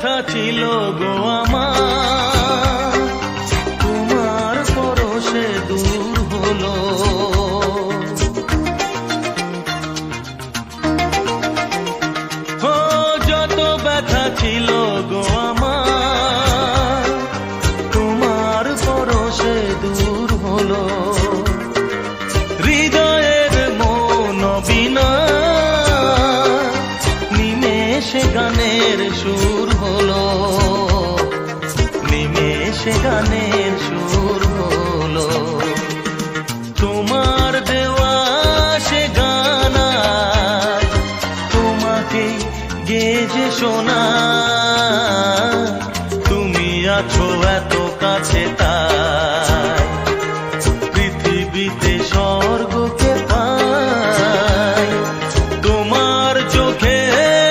ব্যথা ছিল গো আমার, তোমার পরশে দূর হলো। যত ব্যথা ছিল গো আমার, তোমার পরশে দূর হলো। হৃদয়ের মন বিনা নিমেষে গানের সুর হলো, নিমেষে গানের সুর হলো। তোমার দেওয়া সে গানা তোমাকে গেজে শোনা, তুমি আছো এত